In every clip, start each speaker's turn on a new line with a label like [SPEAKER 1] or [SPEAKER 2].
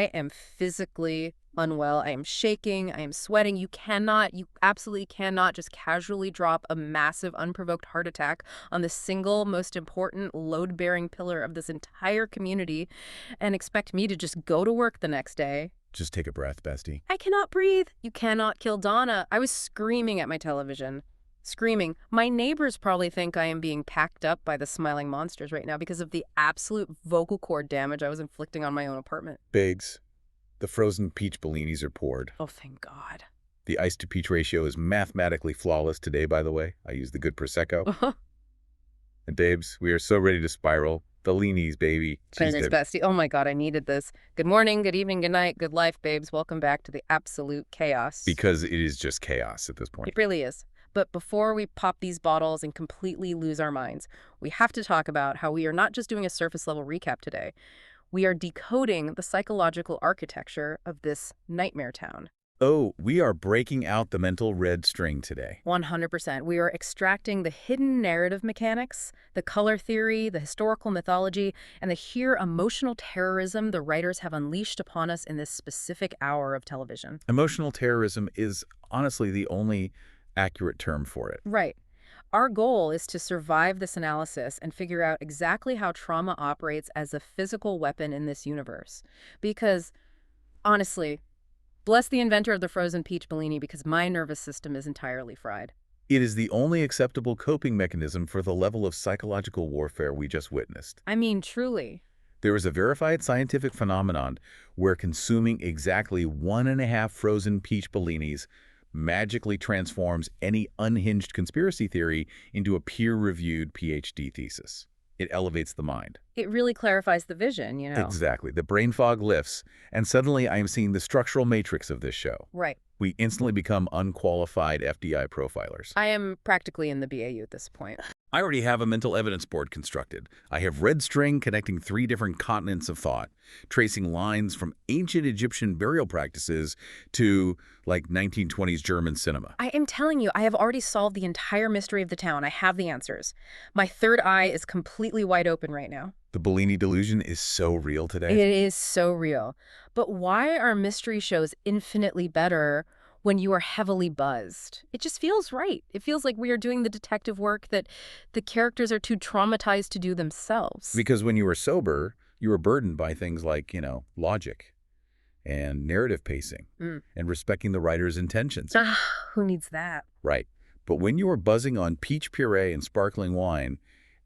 [SPEAKER 1] I am physically unwell. I am shaking. I am sweating. You absolutely cannot just casually drop a massive unprovoked heart attack on the single most important load-bearing pillar of this entire community and expect me to just go to work the next day.
[SPEAKER 2] Just take a breath, bestie.
[SPEAKER 1] I cannot breathe. You cannot kill Donna. I was screaming at my television. Screaming. My neighbors probably think I am being packed up by the smiling monsters right now because of the absolute vocal cord damage I was inflicting on my own apartment.
[SPEAKER 2] Biggs, the frozen peach bellinis are poured.
[SPEAKER 1] Oh, thank God.
[SPEAKER 2] The ice-to-peach ratio is mathematically flawless today, by the way. I use the good Prosecco. And babes, we are so ready to spiral. The leanies, baby.
[SPEAKER 1] Goodness, bestie. Oh my God, I needed this. Good morning, good evening, good night, good life, babes. Welcome back to the absolute chaos.
[SPEAKER 2] Because it is just chaos at this point.
[SPEAKER 1] It really is. But before we pop these bottles and completely lose our minds, we have to talk about how we are not just doing a surface-level recap today. We are decoding the psychological architecture of this nightmare town.
[SPEAKER 2] Oh, we are breaking out the mental red string today.
[SPEAKER 1] 100%. We are extracting the hidden narrative mechanics, the color theory, the historical mythology, and the sheer emotional terrorism the writers have unleashed upon us in this specific hour of television.
[SPEAKER 2] Emotional terrorism is honestly the only accurate term for it.
[SPEAKER 1] Right. Our goal is to survive this analysis and figure out exactly how trauma operates as a physical weapon in this universe. Because, honestly, bless the inventor of the frozen peach bellini because my nervous system is entirely fried.
[SPEAKER 2] It is the only acceptable coping mechanism for the level of psychological warfare we just witnessed.
[SPEAKER 1] I mean, truly.
[SPEAKER 2] There is a verified scientific phenomenon where consuming exactly 1.5 frozen peach bellinis magically transforms any unhinged conspiracy theory into a peer-reviewed PhD thesis. It elevates the mind.
[SPEAKER 1] It really clarifies the vision, you know.
[SPEAKER 2] Exactly. The brain fog lifts, and suddenly I am seeing the structural matrix of this show.
[SPEAKER 1] Right.
[SPEAKER 2] We instantly become unqualified FDI profilers.
[SPEAKER 1] I am practically in the BAU at this point.
[SPEAKER 2] I already have a mental evidence board constructed. I have red string connecting 3 different continents of thought, tracing lines from ancient Egyptian burial practices to, like, 1920s German cinema.
[SPEAKER 1] I am telling you, I have already solved the entire mystery of the town. I have the answers. My third eye is completely wide open right now.
[SPEAKER 2] The Bellini delusion is so real today.
[SPEAKER 1] It is so real. But why are mystery shows infinitely better when you are heavily buzzed? It just feels right. It feels like we are doing the detective work that the characters are too traumatized to do themselves.
[SPEAKER 2] Because when you were sober, you were burdened by things like, logic and narrative pacing and respecting the writer's intentions.
[SPEAKER 1] Who needs that?
[SPEAKER 2] Right. But when you are buzzing on peach puree and sparkling wine,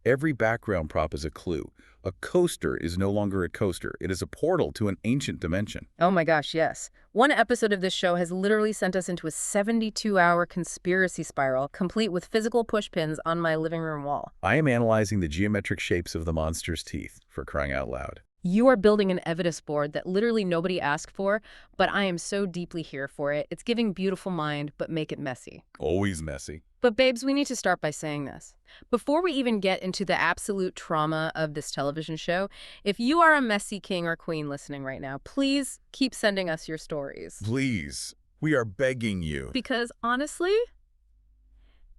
[SPEAKER 2] every background prop is a clue. A coaster is no longer a coaster. It is a portal to an ancient dimension.
[SPEAKER 1] Oh my gosh, yes. One episode of this show has literally sent us into a 72-hour conspiracy spiral, complete with physical pushpins on my living room wall.
[SPEAKER 2] I am analyzing the geometric shapes of the monster's teeth, for crying out loud.
[SPEAKER 1] You are building an evidence board that literally nobody asked for, but I am so deeply here for it. It's giving beautiful mind, but make it messy.
[SPEAKER 2] Always messy.
[SPEAKER 1] But babes, we need to start by saying this. Before we even get into the absolute trauma of this television show, if you are a messy king or queen listening right now, please keep sending us your stories.
[SPEAKER 2] Please. We are begging you.
[SPEAKER 1] Because honestly,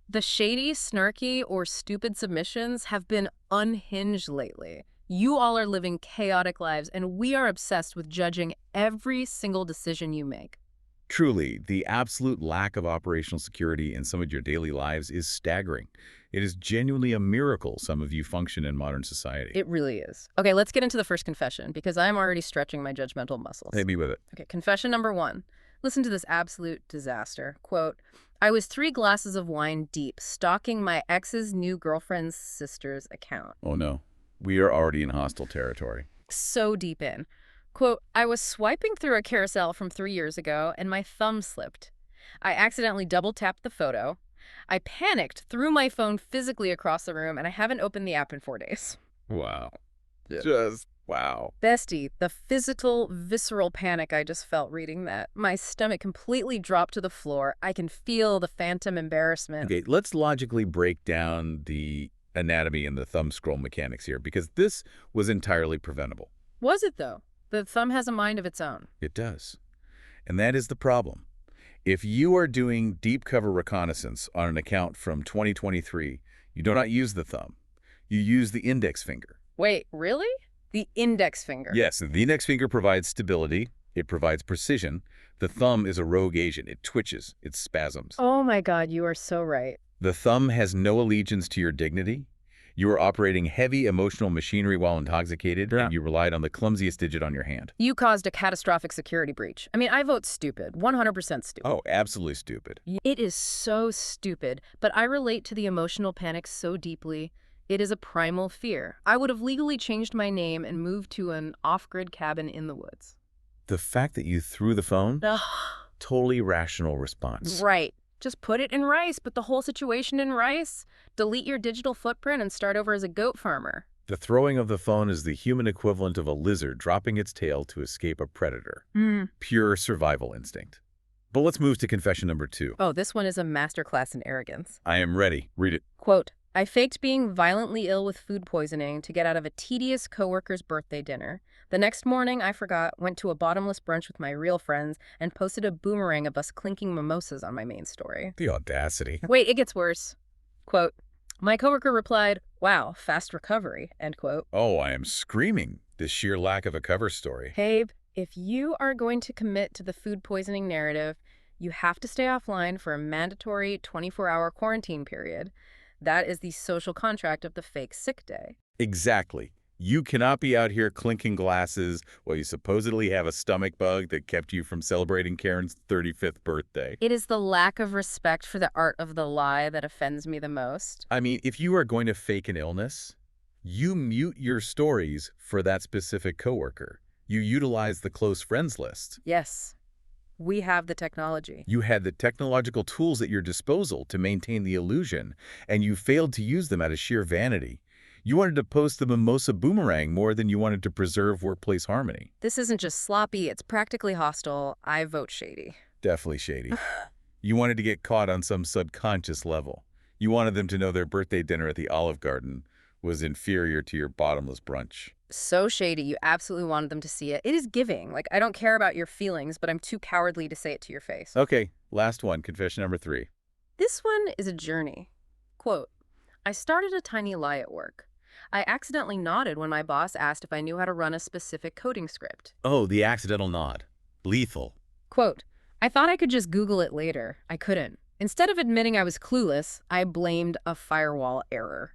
[SPEAKER 1] the shady, snarky, or stupid submissions have been unhinged lately. You all are living chaotic lives, and we are obsessed with judging every single decision you make.
[SPEAKER 2] Truly, the absolute lack of operational security in some of your daily lives is staggering. It is genuinely a miracle some of you function in modern society.
[SPEAKER 1] It really is. Okay, let's get into the first confession, because I'm already stretching my judgmental muscles.
[SPEAKER 2] Hit me with it.
[SPEAKER 1] Okay, confession number 1. Listen to this absolute disaster. Quote, I was 3 glasses of wine deep, stalking my ex's new girlfriend's sister's account.
[SPEAKER 2] Oh no. We are already in hostile territory.
[SPEAKER 1] So deep in. Quote, I was swiping through a carousel from 3 years ago and my thumb slipped. I accidentally double-tapped the photo. I panicked, threw my phone physically across the room, and I haven't opened the app in 4 days.
[SPEAKER 2] Wow.
[SPEAKER 1] Yeah.
[SPEAKER 2] Just wow.
[SPEAKER 1] Bestie, the physical, visceral panic I just felt reading that. My stomach completely dropped to the floor. I can feel the phantom embarrassment.
[SPEAKER 2] Okay, let's logically break down the anatomy and the thumb scroll mechanics here, because this was entirely preventable.
[SPEAKER 1] Was it, though? The thumb has a mind of its own.
[SPEAKER 2] It does. And that is the problem. If you are doing deep cover reconnaissance on an account from 2023, you do not use the thumb. You use the index finger.
[SPEAKER 1] Wait, really? The index finger.
[SPEAKER 2] Yes, the index finger provides stability. It provides precision. The thumb is a rogue agent. It twitches. It spasms.
[SPEAKER 1] Oh my God, you are so right.
[SPEAKER 2] The thumb has no allegiance to your dignity. You are operating heavy emotional machinery while intoxicated, and you relied on the clumsiest digit on your hand.
[SPEAKER 1] You caused a catastrophic security breach. I mean, I vote stupid. 100% stupid.
[SPEAKER 2] Oh, absolutely stupid.
[SPEAKER 1] It is so stupid, but I relate to the emotional panic so deeply. It is a primal fear. I would have legally changed my name and moved to an off-grid cabin in the woods.
[SPEAKER 2] The fact that you threw the phone?
[SPEAKER 1] Ugh.
[SPEAKER 2] Totally rational response.
[SPEAKER 1] Right. Just put it in rice, put the whole situation in rice, delete your digital footprint, and start over as a goat farmer.
[SPEAKER 2] The throwing of the phone is the human equivalent of a lizard dropping its tail to escape a predator. Pure survival instinct. But let's move to confession number 2.
[SPEAKER 1] Oh, this one is a masterclass in arrogance.
[SPEAKER 2] I am ready. Read it.
[SPEAKER 1] Quote, I faked being violently ill with food poisoning to get out of a tedious coworker's birthday dinner. The next morning, I forgot, went to a bottomless brunch with my real friends, and posted a boomerang of us clinking mimosas on my main story.
[SPEAKER 2] The audacity.
[SPEAKER 1] Wait, it gets worse. Quote, my coworker replied, wow, fast recovery, end quote.
[SPEAKER 2] Oh, I am screaming. The sheer lack of a cover story.
[SPEAKER 1] Babe, if you are going to commit to the food poisoning narrative, you have to stay offline for a mandatory 24-hour quarantine period. That is the social contract of the fake sick day.
[SPEAKER 2] Exactly. You cannot be out here clinking glasses while you supposedly have a stomach bug that kept you from celebrating Karen's 35th birthday.
[SPEAKER 1] It is the lack of respect for the art of the lie that offends me the most.
[SPEAKER 2] I mean, if you are going to fake an illness, you mute your stories for that specific coworker. You utilize the close friends list.
[SPEAKER 1] Yes, we have the technology.
[SPEAKER 2] You had the technological tools at your disposal to maintain the illusion, and you failed to use them out of sheer vanity. You wanted to post the mimosa boomerang more than you wanted to preserve workplace harmony.
[SPEAKER 1] This isn't just sloppy, it's practically hostile. I vote shady.
[SPEAKER 2] Definitely shady. You wanted to get caught on some subconscious level. You wanted them to know their birthday dinner at the Olive Garden was inferior to your bottomless brunch.
[SPEAKER 1] So shady, you absolutely wanted them to see it. It is giving. Like, I don't care about your feelings, but I'm too cowardly to say it to your face.
[SPEAKER 2] Okay, last one, confession number 3.
[SPEAKER 1] This one is a journey. Quote, I started a tiny lie at work. I accidentally nodded when my boss asked if I knew how to run a specific coding script.
[SPEAKER 2] Oh, the accidental nod. Lethal.
[SPEAKER 1] Quote, I thought I could just Google it later. I couldn't. Instead of admitting I was clueless, I blamed a firewall error.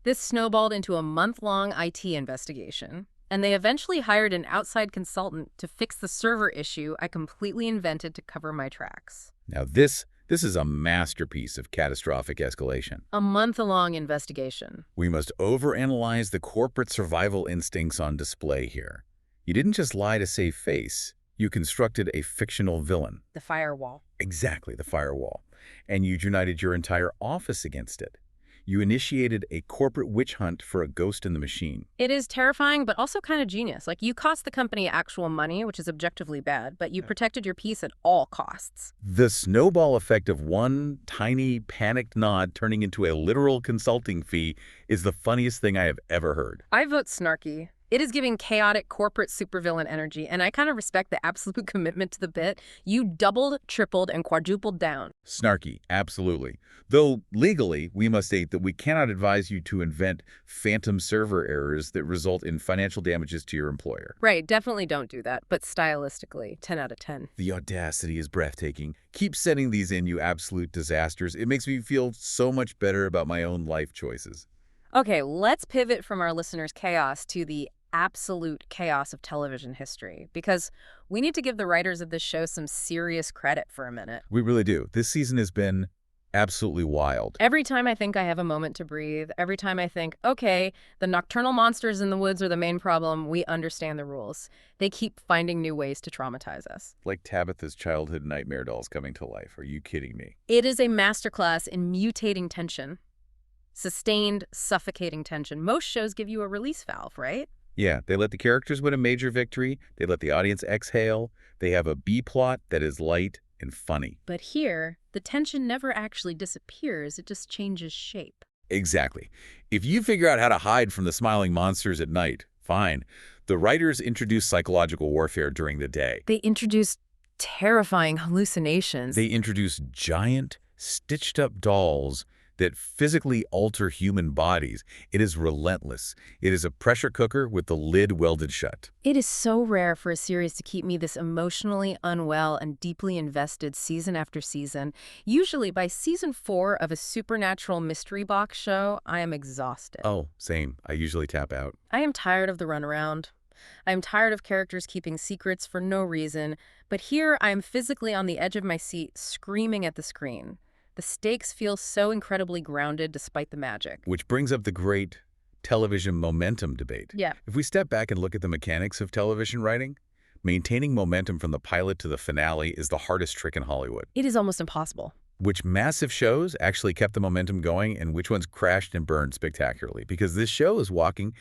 [SPEAKER 1] This snowballed into a month-long IT investigation, and they eventually hired an outside consultant to fix the server issue I completely invented to cover my tracks.
[SPEAKER 2] Now this is a masterpiece of catastrophic escalation.
[SPEAKER 1] A month-long investigation.
[SPEAKER 2] We must overanalyze the corporate survival instincts on display here. You didn't just lie to save face. You constructed a fictional villain.
[SPEAKER 1] The firewall.
[SPEAKER 2] Exactly, the firewall. And you united your entire office against it. You initiated a corporate witch hunt for a ghost in the machine.
[SPEAKER 1] It is terrifying, but also kind of genius. Like, you cost the company actual money, which is objectively bad, but you protected your peace at all costs.
[SPEAKER 2] The snowball effect of one tiny panicked nod turning into a literal consulting fee is the funniest thing I have ever heard.
[SPEAKER 1] I vote snarky. It is giving chaotic corporate supervillain energy, and I kind of respect the absolute commitment to the bit. You doubled, tripled, and quadrupled down.
[SPEAKER 2] Snarky, absolutely. Though legally, we must state that we cannot advise you to invent phantom server errors that result in financial damages to your employer.
[SPEAKER 1] Right, definitely don't do that, but stylistically, 10 out of 10.
[SPEAKER 2] The audacity is breathtaking. Keep sending these in, you absolute disasters. It makes me feel so much better about my own life choices.
[SPEAKER 1] Okay, let's pivot from our listeners' chaos to the absolute chaos of television history, because we need to give the writers of this show some serious credit for a minute.
[SPEAKER 2] We really do. This season has been absolutely wild.
[SPEAKER 1] Every time I think I have a moment to breathe, every time I think, okay, the nocturnal monsters in the woods are the main problem, we understand the rules. They keep finding new ways to traumatize us.
[SPEAKER 2] Like Tabitha's childhood nightmare dolls coming to life. Are you kidding me?
[SPEAKER 1] It is a masterclass in mutating tension. Sustained, suffocating tension. Most shows give you a release valve, right?
[SPEAKER 2] Yeah, they let the characters win a major victory. They let the audience exhale. They have a B-plot that is light and funny.
[SPEAKER 1] But here, the tension never actually disappears. It just changes shape.
[SPEAKER 2] Exactly. If you figure out how to hide from the smiling monsters at night, fine. The writers introduce psychological warfare during the day.
[SPEAKER 1] They introduce terrifying hallucinations.
[SPEAKER 2] They introduce giant, stitched-up dolls that physically alter human bodies. It is relentless. It is a pressure cooker with the lid welded shut.
[SPEAKER 1] It is so rare for a series to keep me this emotionally unwell and deeply invested season after season. Usually by season 4 of a supernatural mystery box show, I am exhausted.
[SPEAKER 2] Oh, same. I usually tap out.
[SPEAKER 1] I am tired of the runaround. I am tired of characters keeping secrets for no reason, but here I am physically on the edge of my seat, screaming at the screen. The stakes feel so incredibly grounded despite the magic.
[SPEAKER 2] Which brings up the great television momentum debate.
[SPEAKER 1] Yeah.
[SPEAKER 2] If we step back and look at the mechanics of television writing, maintaining momentum from the pilot to the finale is the hardest trick in Hollywood.
[SPEAKER 1] It is almost impossible.
[SPEAKER 2] Which massive shows actually kept the momentum going and which ones crashed and burned spectacularly? Because this show is walking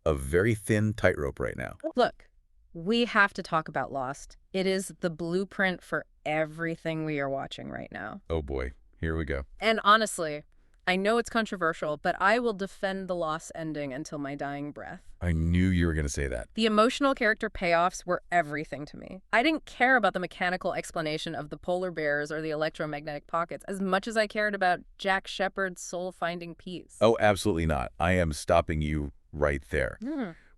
[SPEAKER 2] a very thin tightrope right now.
[SPEAKER 1] Look, we have to talk about Lost. It is the blueprint for everything we are watching right now.
[SPEAKER 2] Oh boy, here we go.
[SPEAKER 1] And honestly, I know it's controversial, but I will defend the Lost ending until my dying breath.
[SPEAKER 2] I knew you were going to say that.
[SPEAKER 1] The emotional character payoffs were everything to me. I didn't care about the mechanical explanation of the polar bears or the electromagnetic pockets as much as I cared about Jack Shephard's soul-finding peace.
[SPEAKER 2] Oh, absolutely not. I am stopping you right there.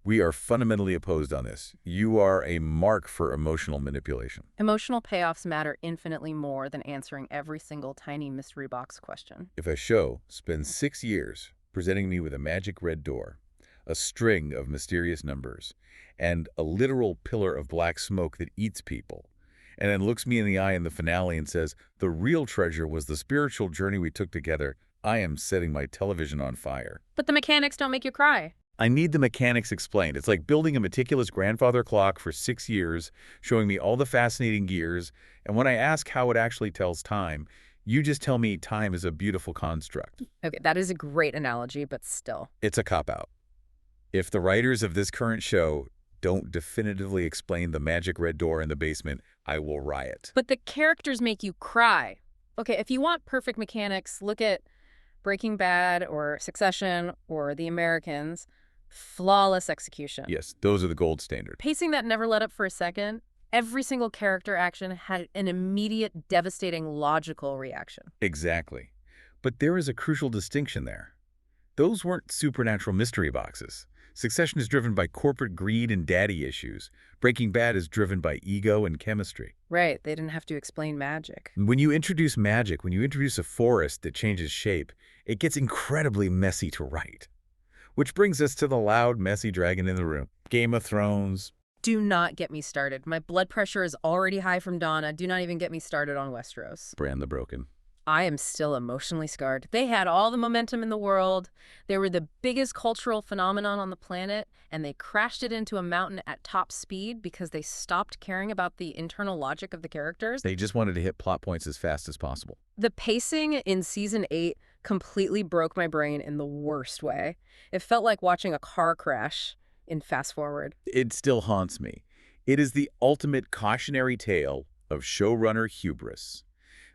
[SPEAKER 2] We are fundamentally opposed on this. You are a mark for emotional manipulation.
[SPEAKER 1] Emotional payoffs matter infinitely more than answering every single tiny mystery box question.
[SPEAKER 2] If a show spends 6 years presenting me with a magic red door, a string of mysterious numbers, and a literal pillar of black smoke that eats people, and then looks me in the eye in the finale and says, the real treasure was the spiritual journey we took together, I am setting my television on fire.
[SPEAKER 1] But the mechanics don't make you cry.
[SPEAKER 2] I need the mechanics explained. It's like building a meticulous grandfather clock for 6 years, showing me all the fascinating gears, and when I ask how it actually tells time, you just tell me time is a beautiful construct.
[SPEAKER 1] Okay, that is a great analogy, but still.
[SPEAKER 2] It's a cop-out. If the writers of this current show don't definitively explain the magic red door in the basement, I will riot.
[SPEAKER 1] But the characters make you cry. Okay, if you want perfect mechanics, look at Breaking Bad or Succession or The Americans. Flawless execution.
[SPEAKER 2] Yes, those are the gold standard.
[SPEAKER 1] Pacing that never let up for a second. Every single character action had an immediate, devastating, logical reaction.
[SPEAKER 2] Exactly. But there is a crucial distinction there. Those weren't supernatural mystery boxes. Succession is driven by corporate greed and daddy issues. Breaking Bad is driven by ego and chemistry.
[SPEAKER 1] Right, they didn't have to explain magic.
[SPEAKER 2] When you introduce magic, when you introduce a forest that changes shape, it gets incredibly messy to write. Which brings us to the loud, messy dragon in the room. Game of Thrones.
[SPEAKER 1] Do not get me started. My blood pressure is already high from Donna. Do not even get me started on Westeros.
[SPEAKER 2] Bran the Broken.
[SPEAKER 1] I am still emotionally scarred. They had all the momentum in the world. They were the biggest cultural phenomenon on the planet, and they crashed it into a mountain at top speed because they stopped caring about the internal logic of the characters.
[SPEAKER 2] They just wanted to hit plot points as fast as possible.
[SPEAKER 1] The pacing in season 8 completely broke my brain in the worst way. It felt like watching a car crash in fast forward.
[SPEAKER 2] It still haunts me. It is the ultimate cautionary tale of showrunner hubris.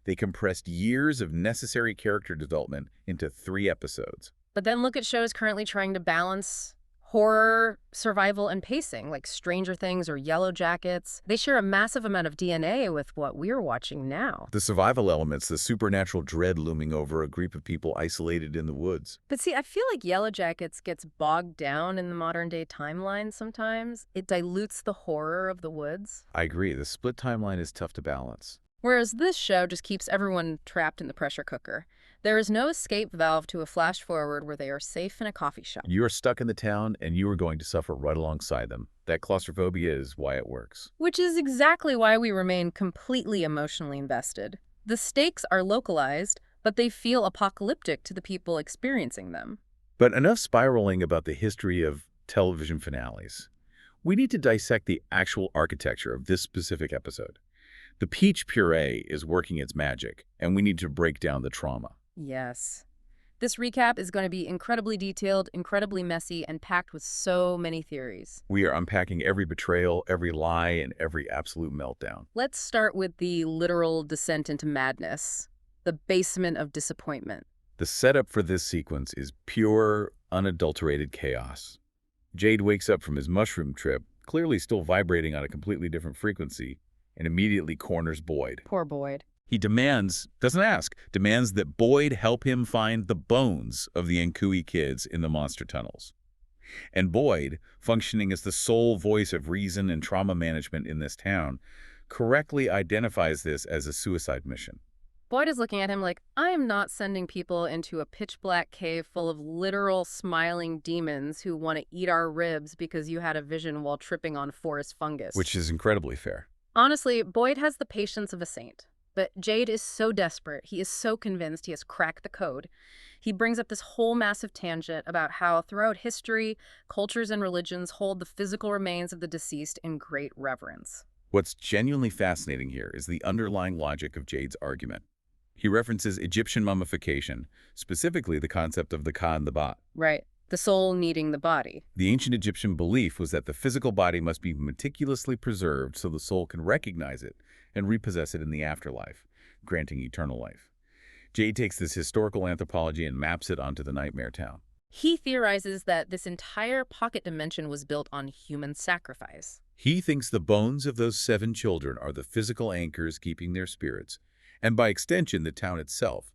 [SPEAKER 2] They compressed years of necessary character development into 3 episodes.
[SPEAKER 1] But then look at shows currently trying to balance horror, survival, and pacing, like Stranger Things or Yellow Jackets. They share a massive amount of DNA with what we're watching now.
[SPEAKER 2] The survival elements, the supernatural dread looming over a group of people isolated in the woods.
[SPEAKER 1] But see, I feel like Yellow Jackets gets bogged down in the modern-day timeline sometimes. It dilutes the horror of the woods.
[SPEAKER 2] I agree. The split timeline is tough to balance.
[SPEAKER 1] Whereas this show just keeps everyone trapped in the pressure cooker. There is no escape valve to a flash forward where they are safe in a coffee shop.
[SPEAKER 2] You are stuck in the town, and you are going to suffer right alongside them. That claustrophobia is why it works.
[SPEAKER 1] Which is exactly why we remain completely emotionally invested. The stakes are localized, but they feel apocalyptic to the people experiencing them.
[SPEAKER 2] But enough spiraling about the history of television finales. We need to dissect the actual architecture of this specific episode. The peach puree is working its magic, and we need to break down the trauma.
[SPEAKER 1] Yes. This recap is going to be incredibly detailed, incredibly messy, and packed with so many theories.
[SPEAKER 2] We are unpacking every betrayal, every lie, and every absolute meltdown.
[SPEAKER 1] Let's start with the literal descent into madness, the basement of disappointment.
[SPEAKER 2] The setup for this sequence is pure, unadulterated chaos. Jade wakes up from his mushroom trip, clearly still vibrating on a completely different frequency, and immediately corners Boyd.
[SPEAKER 1] Poor Boyd.
[SPEAKER 2] He doesn't ask, demands that Boyd help him find the bones of the Nkui kids in the monster tunnels. And Boyd, functioning as the sole voice of reason and trauma management in this town, correctly identifies this as a suicide mission.
[SPEAKER 1] Boyd is looking at him like, I am not sending people into a pitch-black cave full of literal smiling demons who want to eat our ribs because you had a vision while tripping on forest fungus.
[SPEAKER 2] Which is incredibly fair.
[SPEAKER 1] Honestly, Boyd has the patience of a saint. But Jade is so desperate. He is so convinced he has cracked the code. He brings up this whole massive tangent about how throughout history, cultures and religions hold the physical remains of the deceased in great reverence.
[SPEAKER 2] What's genuinely fascinating here is the underlying logic of Jade's argument. He references Egyptian mummification, specifically the concept of the ka and the ba.
[SPEAKER 1] Right. The soul needing the body.
[SPEAKER 2] The ancient Egyptian belief was that the physical body must be meticulously preserved so the soul can recognize it and repossess it in the afterlife, granting eternal life. Jade takes this historical anthropology and maps it onto the nightmare town.
[SPEAKER 1] He theorizes that this entire pocket dimension was built on human sacrifice.
[SPEAKER 2] He thinks the bones of those 7 children are the physical anchors keeping their spirits, and by extension the town itself,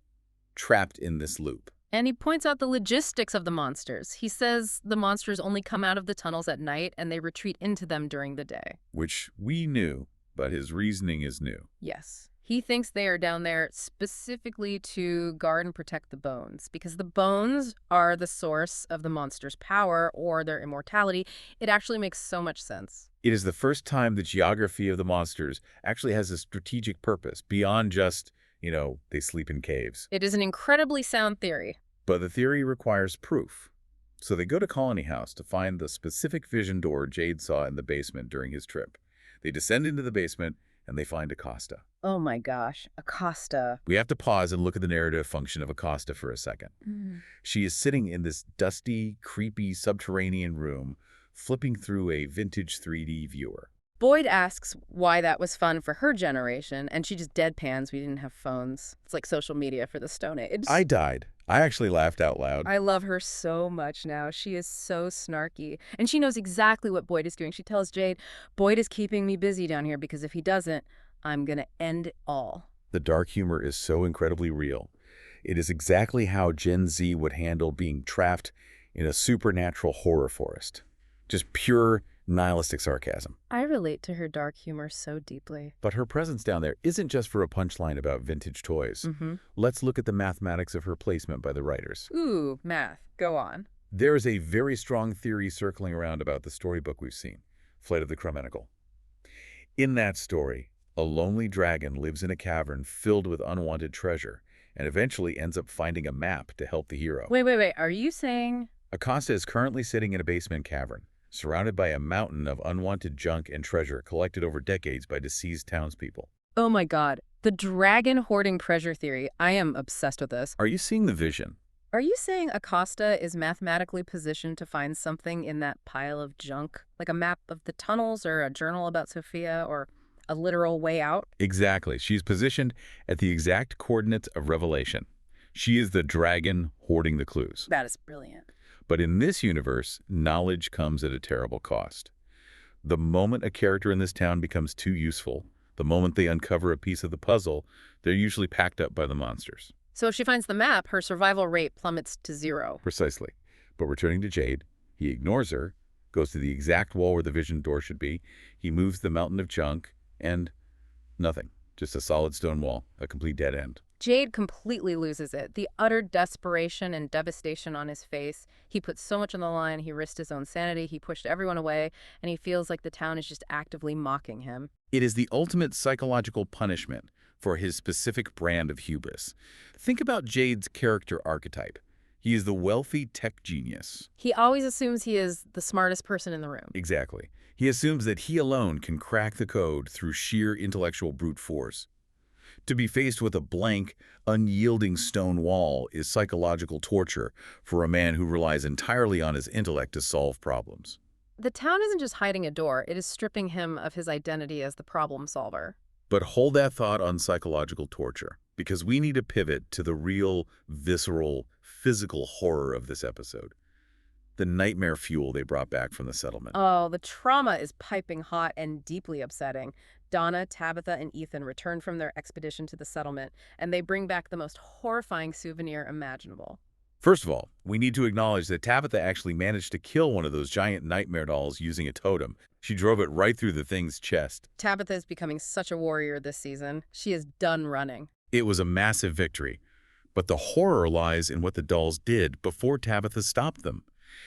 [SPEAKER 2] trapped in this loop.
[SPEAKER 1] And he points out the logistics of the monsters. He says the monsters only come out of the tunnels at night and they retreat into them during the day.
[SPEAKER 2] Which we knew, but his reasoning is new.
[SPEAKER 1] Yes. He thinks they are down there specifically to guard and protect the bones, because the bones are the source of the monster's power or their immortality. It actually makes so much sense.
[SPEAKER 2] It is the first time the geography of the monsters actually has a strategic purpose beyond just, they sleep in caves.
[SPEAKER 1] It is an incredibly sound theory.
[SPEAKER 2] But the theory requires proof. So they go to Colony House to find the specific vision door Jade saw in the basement during his trip. They descend into the basement and they find Acosta.
[SPEAKER 1] Oh my gosh, Acosta.
[SPEAKER 2] We have to pause and look at the narrative function of Acosta for a second. She is sitting in this dusty, creepy subterranean room, flipping through a vintage 3D viewer.
[SPEAKER 1] Boyd asks why that was fun for her generation, and she just deadpans. We didn't have phones. It's like social media for the Stone Age.
[SPEAKER 2] I died. I actually laughed out loud.
[SPEAKER 1] I love her so much now. She is so snarky. And she knows exactly what Boyd is doing. She tells Jade, Boyd is keeping me busy down here because if he doesn't, I'm going to end it all.
[SPEAKER 2] The dark humor is so incredibly real. It is exactly how Gen Z would handle being trapped in a supernatural horror forest. Just pure nihilistic sarcasm.
[SPEAKER 1] I relate to her dark humor so deeply.
[SPEAKER 2] But her presence down there isn't just for a punchline about vintage toys. Let's look at the mathematics of her placement by the writers.
[SPEAKER 1] Ooh, math. Go on.
[SPEAKER 2] There is a very strong theory circling around about the storybook we've seen, Flight of the Chromenical. In that story, a lonely dragon lives in a cavern filled with unwanted treasure and eventually ends up finding a map to help the hero.
[SPEAKER 1] Wait. Are you saying...
[SPEAKER 2] Acosta is currently sitting in a basement cavern, surrounded by a mountain of unwanted junk and treasure collected over decades by deceased townspeople.
[SPEAKER 1] Oh my god. The dragon hoarding treasure theory. I am obsessed with this.
[SPEAKER 2] Are you seeing the vision?
[SPEAKER 1] Are you saying Acosta is mathematically positioned to find something in that pile of junk? Like a map of the tunnels or a journal about Sophia or a literal way out?
[SPEAKER 2] Exactly. She's positioned at the exact coordinates of revelation. She is the dragon hoarding the clues.
[SPEAKER 1] That is brilliant.
[SPEAKER 2] But in this universe, knowledge comes at a terrible cost. The moment a character in this town becomes too useful, the moment they uncover a piece of the puzzle, they're usually packed up by the monsters.
[SPEAKER 1] So if she finds the map, her survival rate plummets to 0.
[SPEAKER 2] Precisely. But returning to Jade, he ignores her, goes to the exact wall where the vision door should be, he moves the mountain of junk, and nothing. Just a solid stone wall, a complete dead end.
[SPEAKER 1] Jade completely loses it. The utter desperation and devastation on his face. He put so much on the line. He risked his own sanity. He pushed everyone away, and he feels like the town is just actively mocking him.
[SPEAKER 2] It is the ultimate psychological punishment for his specific brand of hubris. Think about Jade's character archetype. He is the wealthy tech genius.
[SPEAKER 1] He always assumes he is the smartest person in the room.
[SPEAKER 2] Exactly. He assumes that he alone can crack the code through sheer intellectual brute force. To be faced with a blank, unyielding stone wall is psychological torture for a man who relies entirely on his intellect to solve problems.
[SPEAKER 1] The town isn't just hiding a door, it is stripping him of his identity as the problem solver.
[SPEAKER 2] But hold that thought on psychological torture, because we need to pivot to the real, visceral, physical horror of this episode. The nightmare fuel they brought back from the settlement.
[SPEAKER 1] Oh, the trauma is piping hot and deeply upsetting. Donna, Tabitha, and Ethan return from their expedition to the settlement, and they bring back the most horrifying souvenir imaginable.
[SPEAKER 2] First of all, we need to acknowledge that Tabitha actually managed to kill one of those giant nightmare dolls using a totem. She drove it right through the thing's chest.
[SPEAKER 1] Tabitha is becoming such a warrior this season. She is done running.
[SPEAKER 2] It was a massive victory. But the horror lies in what the dolls did before Tabitha stopped them.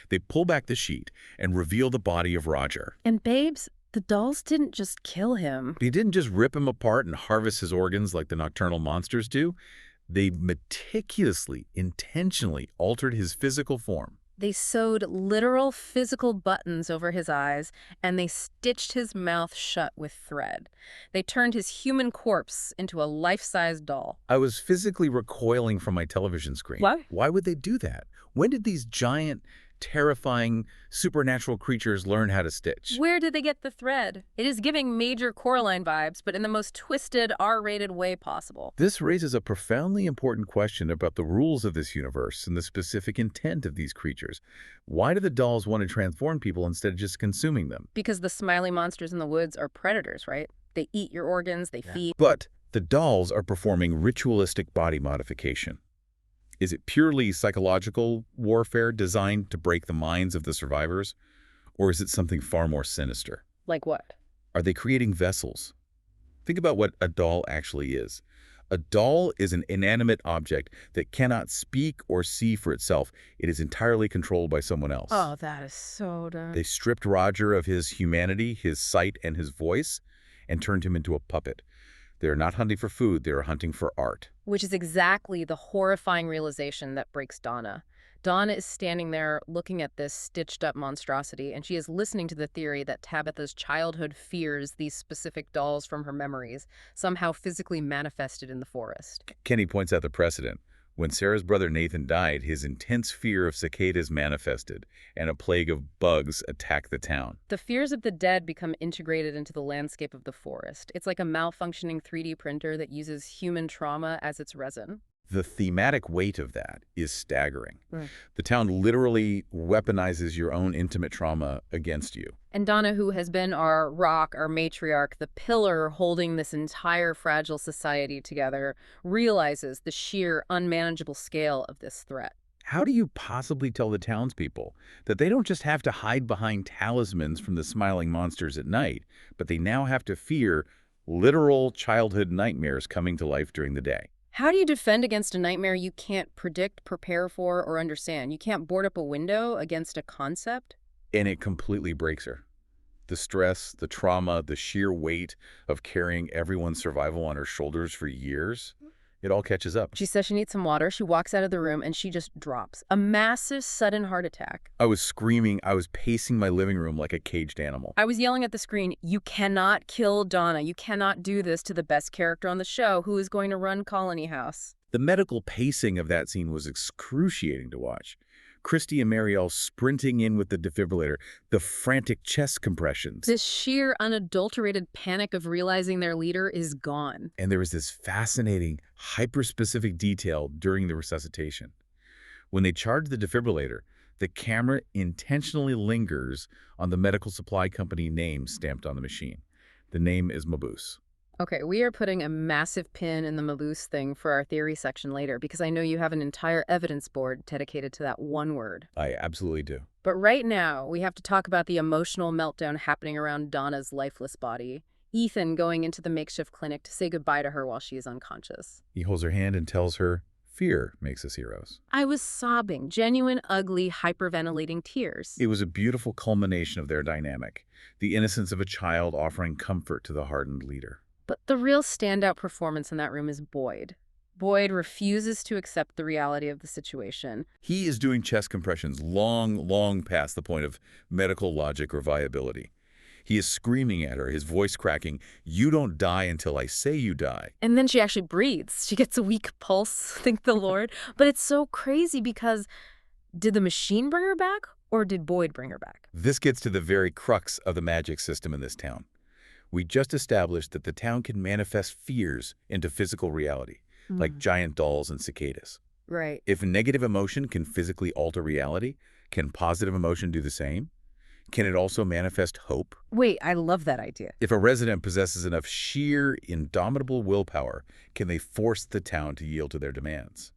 [SPEAKER 2] They pull back the sheet and reveal the body of Roger.
[SPEAKER 1] And babes, the dolls didn't just kill him.
[SPEAKER 2] They didn't just rip him apart and harvest his organs like the nocturnal monsters do. They meticulously, intentionally altered his physical form.
[SPEAKER 1] They sewed literal physical buttons over his eyes, and they stitched his mouth shut with thread. They turned his human corpse into a life-size doll.
[SPEAKER 2] I was physically recoiling from my television screen.
[SPEAKER 1] What?
[SPEAKER 2] Why would they do that? When did these giant, terrifying, supernatural creatures learn how to stitch?
[SPEAKER 1] Where did they get the thread? It is giving major Coraline vibes, but in the most twisted, R-rated way possible.
[SPEAKER 2] This raises a profoundly important question about the rules of this universe and the specific intent of these creatures. Why do the dolls want to transform people instead of just consuming them?
[SPEAKER 1] Because the smiley monsters in the woods are predators, right? They eat your organs, they feed.
[SPEAKER 2] But the dolls are performing ritualistic body modification. Is it purely psychological warfare designed to break the minds of the survivors? Or is it something far more sinister?
[SPEAKER 1] Like what?
[SPEAKER 2] Are they creating vessels? Think about what a doll actually is. A doll is an inanimate object that cannot speak or see for itself. It is entirely controlled by someone else.
[SPEAKER 1] Oh, that is so dumb.
[SPEAKER 2] They stripped Roger of his humanity, his sight, and his voice, and turned him into a puppet. They are not hunting for food, they are hunting for art.
[SPEAKER 1] Which is exactly the horrifying realization that breaks Donna. Donna is standing there looking at this stitched-up monstrosity, and she is listening to the theory that Tabitha's childhood fears these specific dolls from her memories, somehow physically manifested in the forest.
[SPEAKER 2] Kenny points out the precedent. When Sarah's brother Nathan died, his intense fear of cicadas manifested, and a plague of bugs attacked the town.
[SPEAKER 1] The fears of the dead become integrated into the landscape of the forest. It's like a malfunctioning 3D printer that uses human trauma as its resin.
[SPEAKER 2] The thematic weight of that is staggering. The town literally weaponizes your own intimate trauma against you.
[SPEAKER 1] And Donna, who has been our rock, our matriarch, the pillar holding this entire fragile society together, realizes the sheer unmanageable scale of this threat.
[SPEAKER 2] How do you possibly tell the townspeople that they don't just have to hide behind talismans from the smiling monsters at night, but they now have to fear literal childhood nightmares coming to life during the day?
[SPEAKER 1] How do you defend against a nightmare you can't predict, prepare for, or understand? You can't board up a window against a concept?
[SPEAKER 2] And it completely breaks her. The stress, the trauma, the sheer weight of carrying everyone's survival on her shoulders for years, it all catches up.
[SPEAKER 1] She says she needs some water. She walks out of the room and she just drops. A massive, sudden heart attack.
[SPEAKER 2] I was screaming. I was pacing my living room like a caged animal.
[SPEAKER 1] I was yelling at the screen, "You cannot kill Donna. You cannot do this to the best character on the show who is going to run Colony House."
[SPEAKER 2] The medical pacing of that scene was excruciating to watch. Christy and Marielle sprinting in with the defibrillator, the frantic chest compressions.
[SPEAKER 1] This sheer, unadulterated panic of realizing their leader is gone.
[SPEAKER 2] And there was this fascinating, hyper-specific detail during the resuscitation. When they charge the defibrillator, the camera intentionally lingers on the medical supply company name stamped on the machine. The name is Mabuse.
[SPEAKER 1] Okay, we are putting a massive pin in the Mabuse thing for our theory section later because I know you have an entire evidence board dedicated to that one word.
[SPEAKER 2] I absolutely do.
[SPEAKER 1] But right now, we have to talk about the emotional meltdown happening around Donna's lifeless body. Ethan going into the makeshift clinic to say goodbye to her while she is unconscious.
[SPEAKER 2] He holds her hand and tells her, "Fear makes us heroes."
[SPEAKER 1] I was sobbing, genuine, ugly, hyperventilating tears.
[SPEAKER 2] It was a beautiful culmination of their dynamic, the innocence of a child offering comfort to the hardened leader.
[SPEAKER 1] But the real standout performance in that room is Boyd. Boyd refuses to accept the reality of the situation.
[SPEAKER 2] He is doing chest compressions long past the point of medical logic or viability. He is screaming at her, his voice cracking, "You don't die until I say you die."
[SPEAKER 1] And then she actually breathes. She gets a weak pulse, thank the Lord. But it's so crazy because did the machine bring her back or did Boyd bring her back?
[SPEAKER 2] This gets to the very crux of the magic system in this town. We just established that the town can manifest fears into physical reality, like giant dolls and cicadas.
[SPEAKER 1] Right.
[SPEAKER 2] If negative emotion can physically alter reality, can positive emotion do the same? Can it also manifest hope?
[SPEAKER 1] Wait, I love that idea.
[SPEAKER 2] If a resident possesses enough sheer, indomitable willpower, can they force the town to yield to their demands?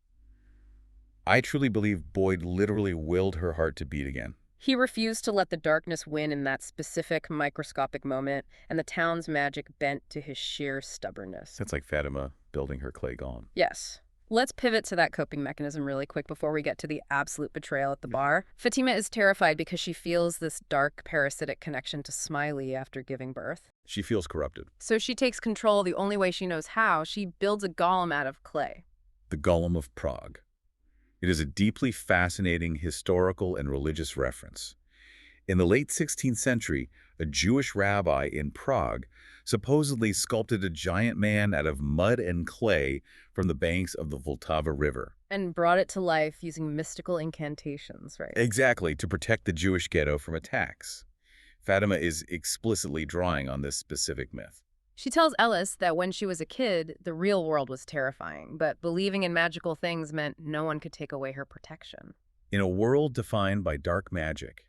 [SPEAKER 2] I truly believe Boyd literally willed her heart to beat again.
[SPEAKER 1] He refused to let the darkness win in that specific microscopic moment, and the town's magic bent to his sheer stubbornness.
[SPEAKER 2] That's like Fatima building her clay golem.
[SPEAKER 1] Yes. Let's pivot to that coping mechanism really quick before we get to the absolute betrayal at the bar. Fatima is terrified because she feels this dark, parasitic connection to Smiley after giving birth.
[SPEAKER 2] She feels corrupted.
[SPEAKER 1] So she takes control the only way she knows how. She builds a golem out of clay.
[SPEAKER 2] The Golem of Prague. It is a deeply fascinating historical and religious reference. In the late 16th century, a Jewish rabbi in Prague supposedly sculpted a giant man out of mud and clay from the banks of the Vltava River.
[SPEAKER 1] And brought it to life using mystical incantations, right?
[SPEAKER 2] Exactly, to protect the Jewish ghetto from attacks. Fatima is explicitly drawing on this specific myth.
[SPEAKER 1] She tells Ellis that when she was a kid, the real world was terrifying, but believing in magical things meant no one could take away her protection.
[SPEAKER 2] In a world defined by dark magic,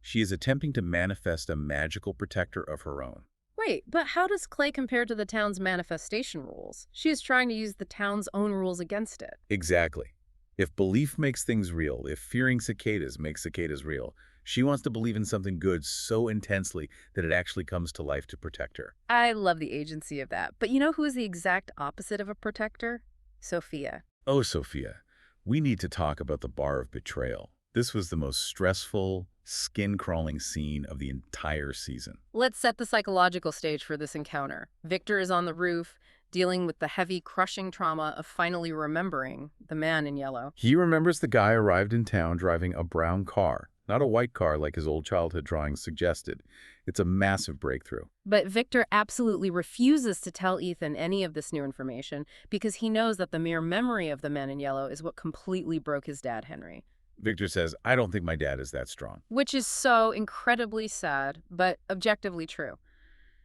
[SPEAKER 2] she is attempting to manifest a magical protector of her own.
[SPEAKER 1] Wait, but how does clay compare to the town's manifestation rules? She is trying to use the town's own rules against it.
[SPEAKER 2] Exactly. If belief makes things real, if fearing cicadas makes cicadas real, she wants to believe in something good so intensely that it actually comes to life to protect her.
[SPEAKER 1] I love the agency of that. But you know who is the exact opposite of a protector? Sophia.
[SPEAKER 2] Oh, Sophia, we need to talk about the bar of betrayal. This was the most stressful, skin-crawling scene of the entire season.
[SPEAKER 1] Let's set the psychological stage for this encounter. Victor is on the roof, dealing with the heavy, crushing trauma of finally remembering the man in yellow.
[SPEAKER 2] He remembers the guy arrived in town driving a brown car, not a white car like his old childhood drawings suggested. It's a massive breakthrough.
[SPEAKER 1] But Victor absolutely refuses to tell Ethan any of this new information because he knows that the mere memory of the man in yellow is what completely broke his dad, Henry.
[SPEAKER 2] Victor says, I don't think my dad is that strong.
[SPEAKER 1] Which is so incredibly sad, but objectively true.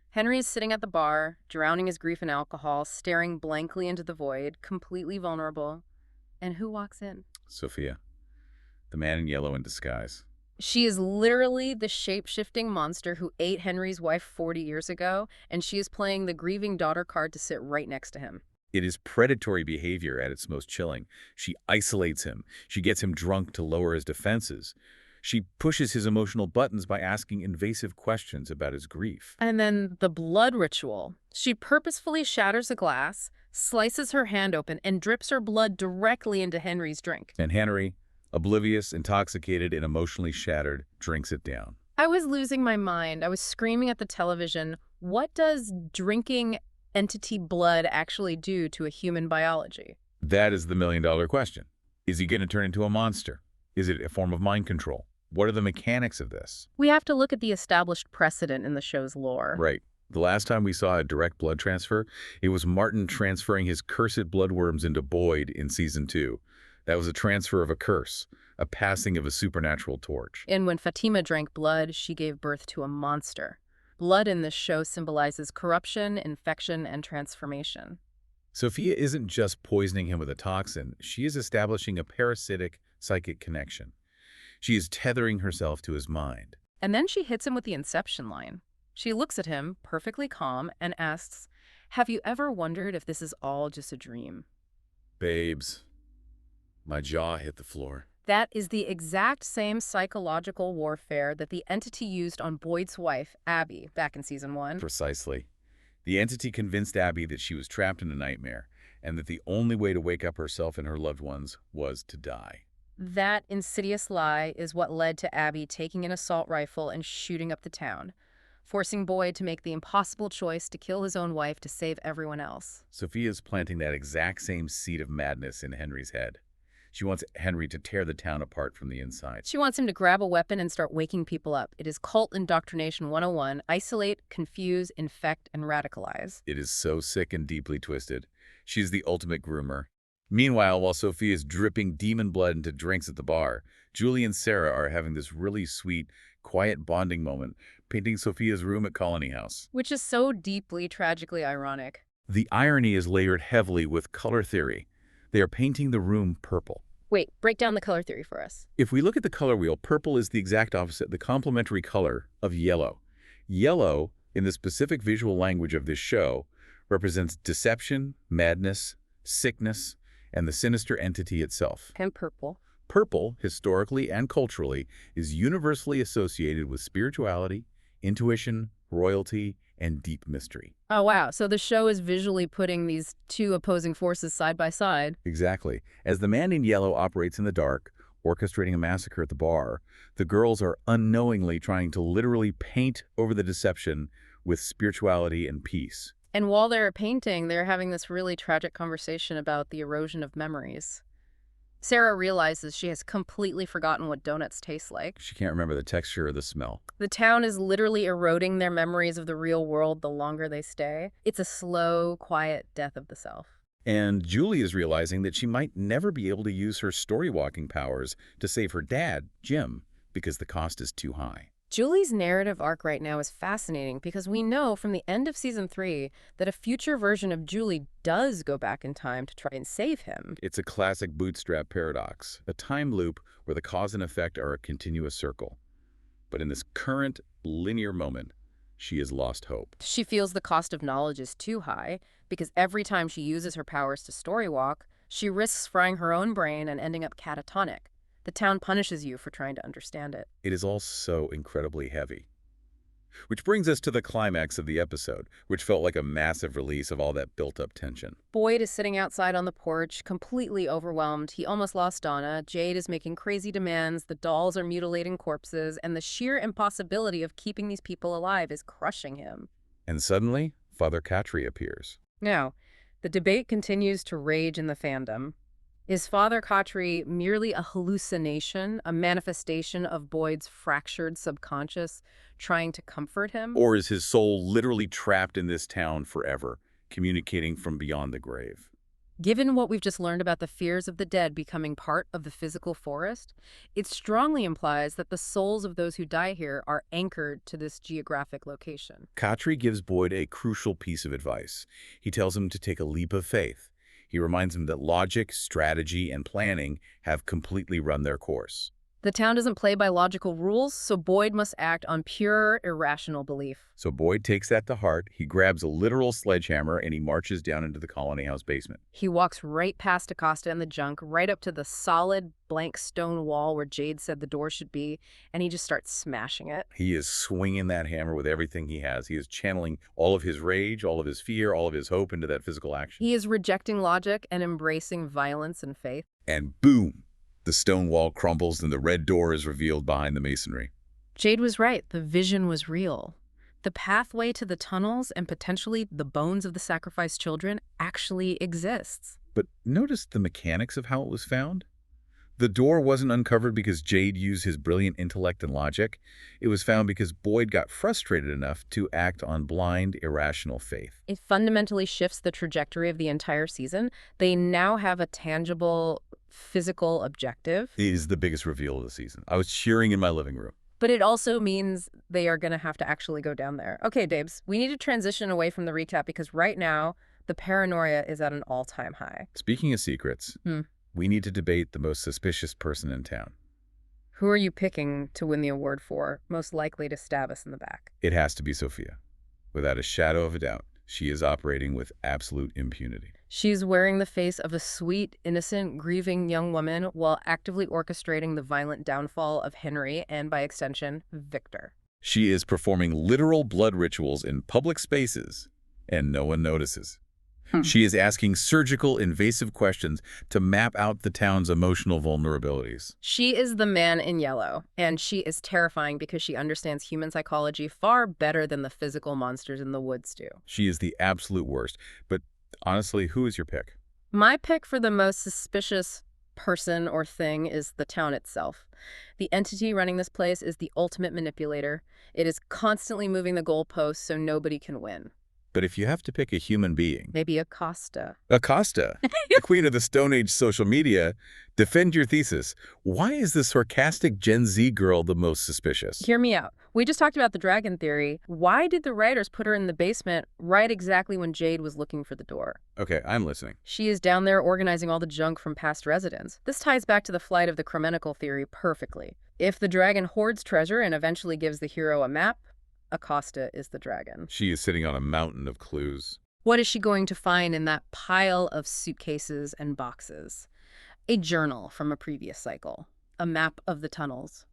[SPEAKER 1] Henry is sitting at the bar, drowning his grief in alcohol, staring blankly into the void, completely vulnerable. And who walks in?
[SPEAKER 2] Sophia, the man in yellow in disguise.
[SPEAKER 1] She is literally the shape-shifting monster who ate Henry's wife 40 years ago, and she is playing the grieving daughter card to sit right next to him.
[SPEAKER 2] It is predatory behavior at its most chilling. She isolates him. She gets him drunk to lower his defenses. She pushes his emotional buttons by asking invasive questions about his grief.
[SPEAKER 1] And then the blood ritual. She purposefully shatters a glass, slices her hand open, and drips her blood directly into Henry's drink.
[SPEAKER 2] And Henry, oblivious, intoxicated, and emotionally shattered, drinks it down.
[SPEAKER 1] I was losing my mind. I was screaming at the television. What does drinking entity blood actually do to a human biology?
[SPEAKER 2] That is the million-dollar question. Is he going to turn into a monster? Is it a form of mind control? What are the mechanics of this?
[SPEAKER 1] We have to look at the established precedent in the show's lore.
[SPEAKER 2] Right. The last time we saw a direct blood transfer, it was Martin transferring his cursed bloodworms into Boyd in Season 2. That was a transfer of a curse, a passing of a supernatural torch.
[SPEAKER 1] And when Fatima drank blood, she gave birth to a monster. Blood in this show symbolizes corruption, infection, and transformation.
[SPEAKER 2] Sophia isn't just poisoning him with a toxin. She is establishing a parasitic psychic connection. She is tethering herself to his mind.
[SPEAKER 1] And then she hits him with the inception line. She looks at him, perfectly calm, and asks, "Have you ever wondered if this is all just a dream?"
[SPEAKER 2] Babes, my jaw hit the floor.
[SPEAKER 1] That is the exact same psychological warfare that the entity used on Boyd's wife, Abby, back in Season 1.
[SPEAKER 2] Precisely. The entity convinced Abby that she was trapped in a nightmare, and that the only way to wake up herself and her loved ones was to die.
[SPEAKER 1] That insidious lie is what led to Abby taking an assault rifle and shooting up the town, forcing Boyd to make the impossible choice to kill his own wife to save everyone else.
[SPEAKER 2] Sophia's planting that exact same seed of madness in Henry's head. She wants Henry to tear the town apart from the inside.
[SPEAKER 1] She wants him to grab a weapon and start waking people up. It is cult indoctrination 101. Isolate, confuse, infect, and radicalize.
[SPEAKER 2] It is so sick and deeply twisted. She's the ultimate groomer. Meanwhile, while Sophia is dripping demon blood into drinks at the bar, Julie and Sarah are having this really sweet, quiet bonding moment, painting Sophia's room at Colony House.
[SPEAKER 1] Which is so deeply, tragically ironic.
[SPEAKER 2] The irony is layered heavily with color theory. They are painting the room purple.
[SPEAKER 1] Wait, break down the color theory for us.
[SPEAKER 2] If we look at the color wheel, purple is the exact opposite, the complementary color of yellow. Yellow, in the specific visual language of this show, represents deception, madness, sickness, and the sinister entity itself.
[SPEAKER 1] And purple.
[SPEAKER 2] Purple, historically and culturally, is universally associated with spirituality, intuition, royalty, and deep mystery.
[SPEAKER 1] Oh, wow. So the show is visually putting these two opposing forces side by side.
[SPEAKER 2] Exactly. As the man in yellow operates in the dark, orchestrating a massacre at the bar, the girls are unknowingly trying to literally paint over the deception with spirituality and peace.
[SPEAKER 1] And while they're painting, they're having this really tragic conversation about the erosion of memories. Sarah realizes she has completely forgotten what donuts taste like.
[SPEAKER 2] She can't remember the texture or the smell.
[SPEAKER 1] The town is literally eroding their memories of the real world the longer they stay. It's a slow, quiet death of the self.
[SPEAKER 2] And Julie is realizing that she might never be able to use her story-walking powers to save her dad, Jim, because the cost is too high.
[SPEAKER 1] Julie's narrative arc right now is fascinating because we know from the end of season 3 that a future version of Julie does go back in time to try and save him.
[SPEAKER 2] It's a classic bootstrap paradox, a time loop where the cause and effect are a continuous circle. But in this current linear moment, she has lost hope.
[SPEAKER 1] She feels the cost of knowledge is too high because every time she uses her powers to storywalk, she risks frying her own brain and ending up catatonic. The town punishes you for trying to understand it.
[SPEAKER 2] It is all so incredibly heavy. Which brings us to the climax of the episode, which felt like a massive release of all that built-up tension.
[SPEAKER 1] Boyd is sitting outside on the porch, completely overwhelmed. He almost lost Donna. Jade is making crazy demands. The dolls are mutilating corpses, and the sheer impossibility of keeping these people alive is crushing him.
[SPEAKER 2] And suddenly, Father Katri appears.
[SPEAKER 1] Now, the debate continues to rage in the fandom. Is Father Katri merely a hallucination, a manifestation of Boyd's fractured subconscious trying to comfort him?
[SPEAKER 2] Or is his soul literally trapped in this town forever, communicating from beyond the grave?
[SPEAKER 1] Given what we've just learned about the fears of the dead becoming part of the physical forest, it strongly implies that the souls of those who die here are anchored to this geographic location.
[SPEAKER 2] Katri gives Boyd a crucial piece of advice. He tells him to take a leap of faith. He reminds him that logic, strategy, and planning have completely run their course.
[SPEAKER 1] The town doesn't play by logical rules, so Boyd must act on pure, irrational belief.
[SPEAKER 2] So Boyd takes that to heart. He grabs a literal sledgehammer and he marches down into the colony house basement.
[SPEAKER 1] He walks right past Acosta and the junk, right up to the solid, blank stone wall where Jade said the door should be, and he just starts smashing it.
[SPEAKER 2] He is swinging that hammer with everything he has. He is channeling all of his rage, all of his fear, all of his hope into that physical action.
[SPEAKER 1] He is rejecting logic and embracing violence and faith.
[SPEAKER 2] And boom! The stone wall crumbles and the red door is revealed behind the masonry.
[SPEAKER 1] Jade was right. The vision was real. The pathway to the tunnels and potentially the bones of the sacrificed children actually exists.
[SPEAKER 2] But notice the mechanics of how it was found? The door wasn't uncovered because Jade used his brilliant intellect and logic. It was found because Boyd got frustrated enough to act on blind, irrational faith.
[SPEAKER 1] It fundamentally shifts the trajectory of the entire season. They now have a tangible, physical objective.
[SPEAKER 2] It is the biggest reveal of the season. I was cheering in my living room.
[SPEAKER 1] But it also means they are going to have to actually go down there. Okay, Dabes, we need to transition away from the recap because right now, the paranoia is at an all-time high.
[SPEAKER 2] Speaking of secrets, we need to debate the most suspicious person in town.
[SPEAKER 1] Who are you picking to win the award for, most likely to stab us in the back?
[SPEAKER 2] It has to be Sophia. Without a shadow of a doubt, she is operating with absolute impunity.
[SPEAKER 1] She's wearing the face of a sweet, innocent, grieving young woman while actively orchestrating the violent downfall of Henry and, by extension, Victor.
[SPEAKER 2] She is performing literal blood rituals in public spaces, and no one notices. She is asking surgical, invasive questions to map out the town's emotional vulnerabilities.
[SPEAKER 1] She is the man in yellow, and she is terrifying because she understands human psychology far better than the physical monsters in the woods do.
[SPEAKER 2] She is the absolute worst. But honestly, who is your pick?
[SPEAKER 1] My pick for the most suspicious person or thing is the town itself. The entity running this place is the ultimate manipulator. It is constantly moving the goalposts so nobody can win.
[SPEAKER 2] But if you have to pick a human being,
[SPEAKER 1] Maybe Acosta.
[SPEAKER 2] Acosta, the queen of the Stone Age social media, defend your thesis. Why is the sarcastic Gen Z girl the most suspicious?
[SPEAKER 1] Hear me out. We just talked about the dragon theory. Why did the writers put her in the basement right exactly when Jade was looking for the door?
[SPEAKER 2] Okay, I'm listening.
[SPEAKER 1] She is down there organizing all the junk from past residents. This ties back to the flight of the chromenical theory perfectly. If the dragon hoards treasure and eventually gives the hero a map, Acosta is the dragon.
[SPEAKER 2] She is sitting on a mountain of clues.
[SPEAKER 1] What is she going to find in that pile of suitcases and boxes? A journal from a previous cycle. A map of the tunnels.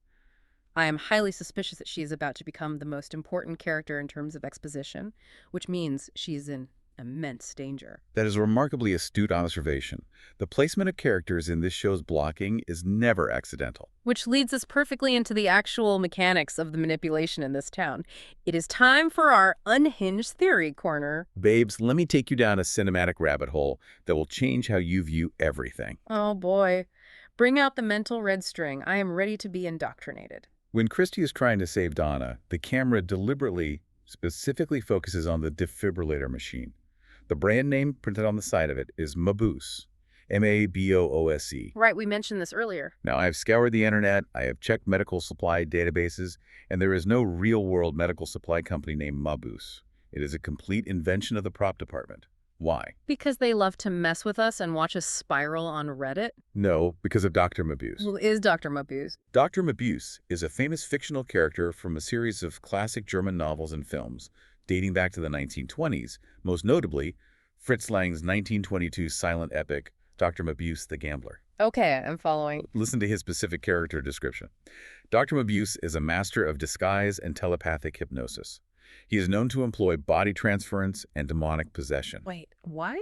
[SPEAKER 1] I am highly suspicious that she is about to become the most important character in terms of exposition, which means she is in immense danger.
[SPEAKER 2] That is a remarkably astute observation. The placement of characters in this show's blocking is never accidental.
[SPEAKER 1] Which leads us perfectly into the actual mechanics of the manipulation in this town. It is time for our unhinged theory corner.
[SPEAKER 2] Babes, let me take you down a cinematic rabbit hole that will change how you view everything.
[SPEAKER 1] Oh boy. Bring out the mental red string. I am ready to be indoctrinated.
[SPEAKER 2] When Christy is trying to save Donna, the camera deliberately, specifically focuses on the defibrillator machine. The brand name printed on the side of it is Maboose, M-A-B-O-O-S-E.
[SPEAKER 1] Right, we mentioned this earlier.
[SPEAKER 2] Now, I have scoured the internet, I have checked medical supply databases, and there is no real-world medical supply company named Maboose. It is a complete invention of the prop department. Why?
[SPEAKER 1] Because they love to mess with us and watch us spiral on Reddit?
[SPEAKER 2] No, because of Dr. Maboose.
[SPEAKER 1] Who is Dr. Mabuse?
[SPEAKER 2] Dr. Maboose is a famous fictional character from a series of classic German novels and films dating back to the 1920s, most notably Fritz Lang's 1922 silent epic, Dr. Maboose the Gambler.
[SPEAKER 1] Okay, I'm following.
[SPEAKER 2] Listen to his specific character description. Dr. Maboose is a master of disguise and telepathic hypnosis. He is known to employ body transference and demonic possession.
[SPEAKER 1] Wait, what?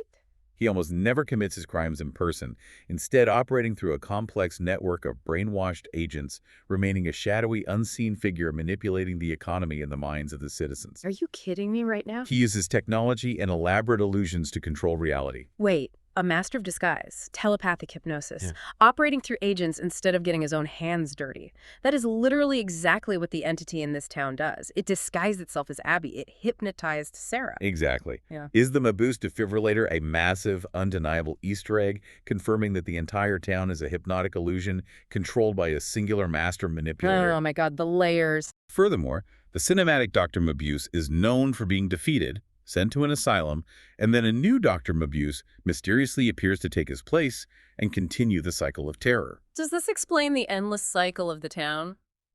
[SPEAKER 2] He almost never commits his crimes in person, instead operating through a complex network of brainwashed agents, remaining a shadowy, unseen figure manipulating the economy and the minds of the citizens.
[SPEAKER 1] Are you kidding me right now?
[SPEAKER 2] He uses technology and elaborate illusions to control reality.
[SPEAKER 1] Wait, a master of disguise, telepathic hypnosis, operating through agents instead of getting his own hands dirty. That is literally exactly what the entity in this town does. It disguised itself as Abby. It hypnotized Sarah.
[SPEAKER 2] Exactly.
[SPEAKER 1] Yeah.
[SPEAKER 2] Is the Maboose defibrillator a massive, undeniable Easter egg, confirming that the entire town is a hypnotic illusion controlled by a singular master manipulator?
[SPEAKER 1] Oh my God, the layers.
[SPEAKER 2] Furthermore, the cinematic Dr. Maboose is known for being defeated, sent to an asylum, and then a new Dr. Maboose mysteriously appears to take his place and continue the cycle of terror.
[SPEAKER 1] Does this explain the endless cycle of the town?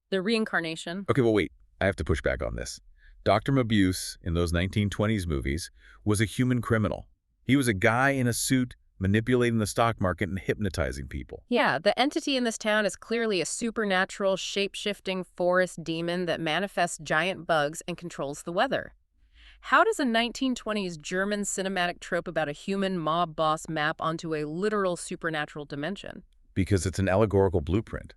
[SPEAKER 1] The reincarnation?
[SPEAKER 2] Okay, well, wait. I have to push back on this. Dr. Maboose, in those 1920s movies, was a human criminal. He was a guy in a suit manipulating the stock market and hypnotizing people.
[SPEAKER 1] Yeah, the entity in this town is clearly a supernatural, shape-shifting forest demon that manifests giant bugs and controls the weather. How does a 1920s German cinematic trope about a human mob boss map onto a literal supernatural dimension?
[SPEAKER 2] Because it's an allegorical blueprint.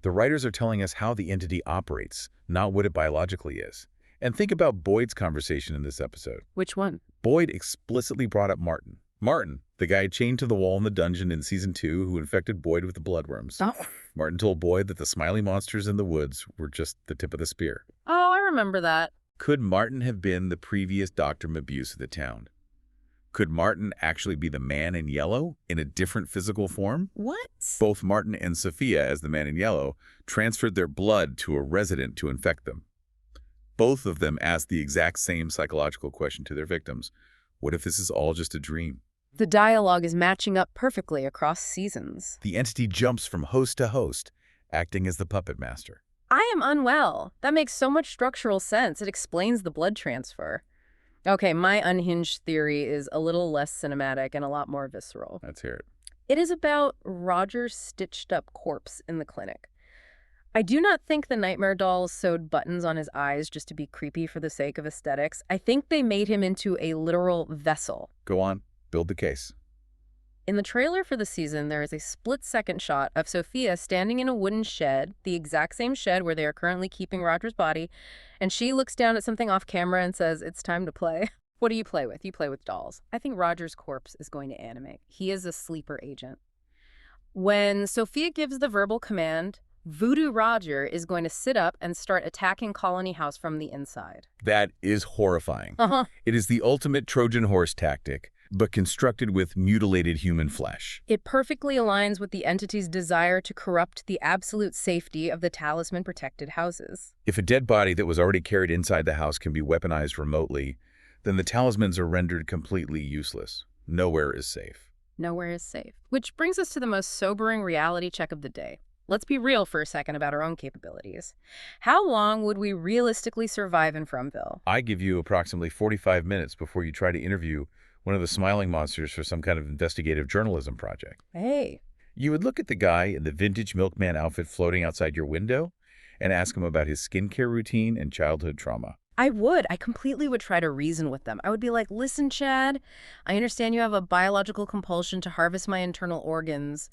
[SPEAKER 2] The writers are telling us how the entity operates, not what it biologically is. And think about Boyd's conversation in this episode.
[SPEAKER 1] Which one?
[SPEAKER 2] Boyd explicitly brought up Martin. Martin, the guy chained to the wall in the dungeon in Season 2 who infected Boyd with the bloodworms.
[SPEAKER 1] Oh.
[SPEAKER 2] Martin told Boyd that the smiley monsters in the woods were just the tip of the spear.
[SPEAKER 1] Oh, I remember that.
[SPEAKER 2] Could Martin have been the previous Dr. Maboose of the town? Could Martin actually be the man in yellow in a different physical form?
[SPEAKER 1] What?
[SPEAKER 2] Both Martin and Sophia, as the man in yellow, transferred their blood to a resident to infect them. Both of them asked the exact same psychological question to their victims. What if this is all just a dream?
[SPEAKER 1] The dialogue is matching up perfectly across seasons.
[SPEAKER 2] The entity jumps from host to host, acting as the puppet master.
[SPEAKER 1] I am unwell. That makes so much structural sense. It explains the blood transfer. Okay, my unhinged theory is a little less cinematic and a lot more visceral.
[SPEAKER 2] Let's hear it.
[SPEAKER 1] It is about Roger's stitched-up corpse in the clinic. I do not think the nightmare dolls sewed buttons on his eyes just to be creepy for the sake of aesthetics. I think they made him into a literal vessel.
[SPEAKER 2] Go on, build the case.
[SPEAKER 1] In the trailer for the season, there is a split-second shot of Sophia standing in a wooden shed, the exact same shed where they are currently keeping Roger's body, and she looks down at something off camera and says, "It's time to play." What do you play with? You play with dolls. I think Roger's corpse is going to animate. He is a sleeper agent. When Sophia gives the verbal command, Voodoo Roger is going to sit up and start attacking Colony House from the inside.
[SPEAKER 2] That is horrifying.
[SPEAKER 1] Uh-huh.
[SPEAKER 2] It is the ultimate Trojan horse tactic, but constructed with mutilated human flesh.
[SPEAKER 1] It perfectly aligns with the entity's desire to corrupt the absolute safety of the talisman-protected houses.
[SPEAKER 2] If a dead body that was already carried inside the house can be weaponized remotely, then the talismans are rendered completely useless. Nowhere is safe.
[SPEAKER 1] Nowhere is safe. Which brings us to the most sobering reality check of the day. Let's be real for a second about our own capabilities. How long would we realistically survive in Fromville?
[SPEAKER 2] I give you approximately 45 minutes before you try to interview one of the smiling monsters for some kind of investigative journalism project.
[SPEAKER 1] Hey.
[SPEAKER 2] You would look at the guy in the vintage milkman outfit floating outside your window and ask him about his skincare routine and childhood trauma.
[SPEAKER 1] I would. I completely would try to reason with them. I would be like, listen, Chad, I understand you have a biological compulsion to harvest my internal organs,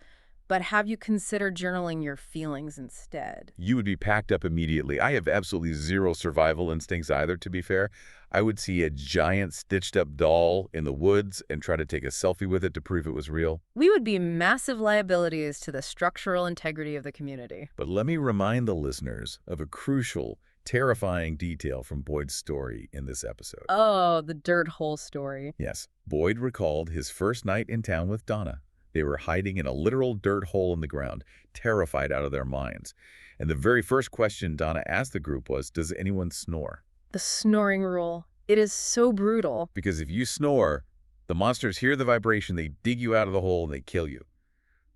[SPEAKER 1] but have you considered journaling your feelings instead?
[SPEAKER 2] You would be packed up immediately. I have absolutely zero survival instincts either, to be fair. I would see a giant stitched-up doll in the woods and try to take a selfie with it to prove it was real.
[SPEAKER 1] We would be massive liabilities to the structural integrity of the community.
[SPEAKER 2] But let me remind the listeners of a crucial, terrifying detail from Boyd's story in this episode.
[SPEAKER 1] Oh, the dirt hole story.
[SPEAKER 2] Yes, Boyd recalled his first night in town with Donna. They were hiding in a literal dirt hole in the ground, terrified out of their minds. And the very first question Donna asked the group was, does anyone snore?
[SPEAKER 1] The snoring rule. It is so brutal.
[SPEAKER 2] Because if you snore, the monsters hear the vibration, they dig you out of the hole, and they kill you.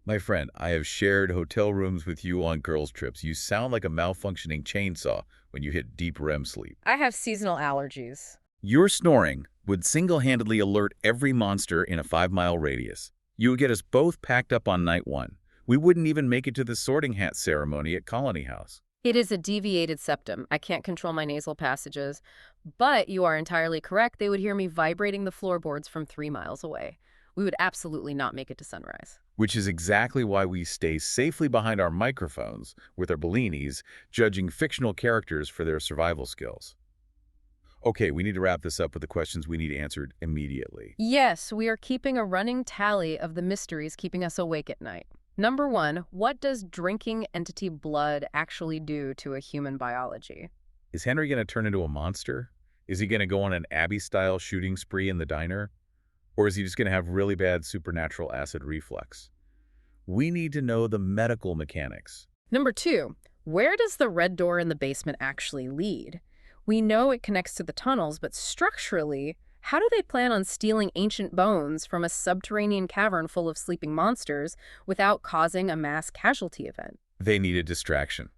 [SPEAKER 2] My friend, I have shared hotel rooms with you on girls' trips. You sound like a malfunctioning chainsaw when you hit deep REM sleep.
[SPEAKER 1] I have seasonal allergies.
[SPEAKER 2] Your snoring would single-handedly alert every monster in a 5-mile radius. You would get us both packed up on night 1. We wouldn't even make it to the sorting hat ceremony at Colony House.
[SPEAKER 1] It is a deviated septum. I can't control my nasal passages. But you are entirely correct. They would hear me vibrating the floorboards from 3 miles away. We would absolutely not make it to sunrise.
[SPEAKER 2] Which is exactly why we stay safely behind our microphones with our Bellinis, judging fictional characters for their survival skills. Okay, we need to wrap this up with the questions we need answered immediately.
[SPEAKER 1] Yes, we are keeping a running tally of the mysteries keeping us awake at night. Number 1, what does drinking entity blood actually do to a human biology?
[SPEAKER 2] Is Henry going to turn into a monster? Is he going to go on an Abby-style shooting spree in the diner? Or is he just going to have really bad supernatural acid reflux? We need to know the medical mechanics.
[SPEAKER 1] Number 2, where does the red door in the basement actually lead? We know it connects to the tunnels, but structurally, how do they plan on stealing ancient bones from a subterranean cavern full of sleeping monsters without causing a mass casualty event?
[SPEAKER 2] They need a distraction.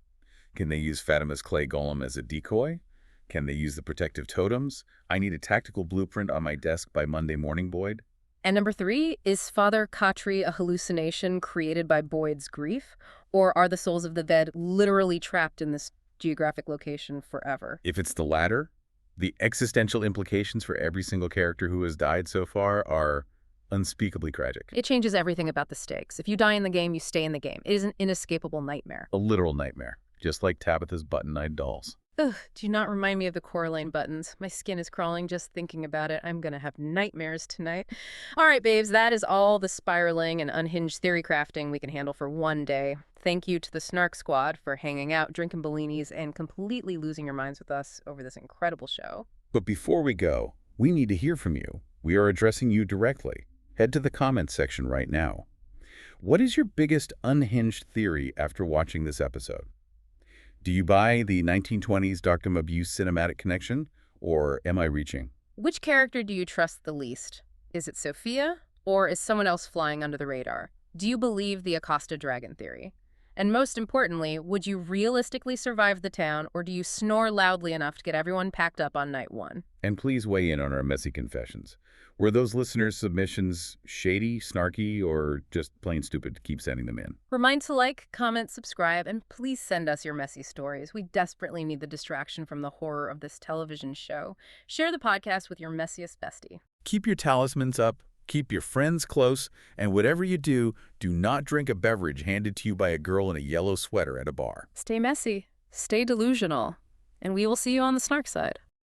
[SPEAKER 2] Can they use Fatima's clay golem as a decoy? Can they use the protective totems? I need a tactical blueprint on my desk by Monday morning, Boyd.
[SPEAKER 1] And number 3, is Father Khatri a hallucination created by Boyd's grief? Or are the souls of the dead literally trapped in this geographic location forever?
[SPEAKER 2] If it's the latter, the existential implications for every single character who has died so far are unspeakably tragic.
[SPEAKER 1] It changes everything about the stakes. If you die in the game, you stay in the game. It is an inescapable nightmare.
[SPEAKER 2] A literal nightmare, just like Tabitha's button-eyed dolls.
[SPEAKER 1] Ugh, do not remind me of the Coraline buttons. My skin is crawling just thinking about it. I'm gonna have nightmares tonight. All right, babes, that is all the spiraling and unhinged theory crafting we can handle for one day. Thank you to the Snark Squad for hanging out, drinking Bellinis, and completely losing your minds with us over this incredible show.
[SPEAKER 2] But before we go, we need to hear from you. We are addressing you directly. Head to the comments section right now. What is your biggest unhinged theory after watching this episode? Do you buy the 1920s Darkdom Abuse cinematic connection, or am I reaching?
[SPEAKER 1] Which character do you trust the least? Is it Sophia, or is someone else flying under the radar? Do you believe the Acosta Dragon theory? And most importantly, would you realistically survive the town, or do you snore loudly enough to get everyone packed up on night 1?
[SPEAKER 2] And please weigh in on our messy confessions. Were those listeners' submissions shady, snarky, or just plain stupid to keep sending them in?
[SPEAKER 1] Remind to like, comment, subscribe, and please send us your messy stories. We desperately need the distraction from the horror of this television show. Share the podcast with your messiest bestie.
[SPEAKER 2] Keep your talismans up, keep your friends close, and whatever you do, do not drink a beverage handed to you by a girl in a yellow sweater at a bar.
[SPEAKER 1] Stay messy, stay delusional, and we will see you on the Snark side.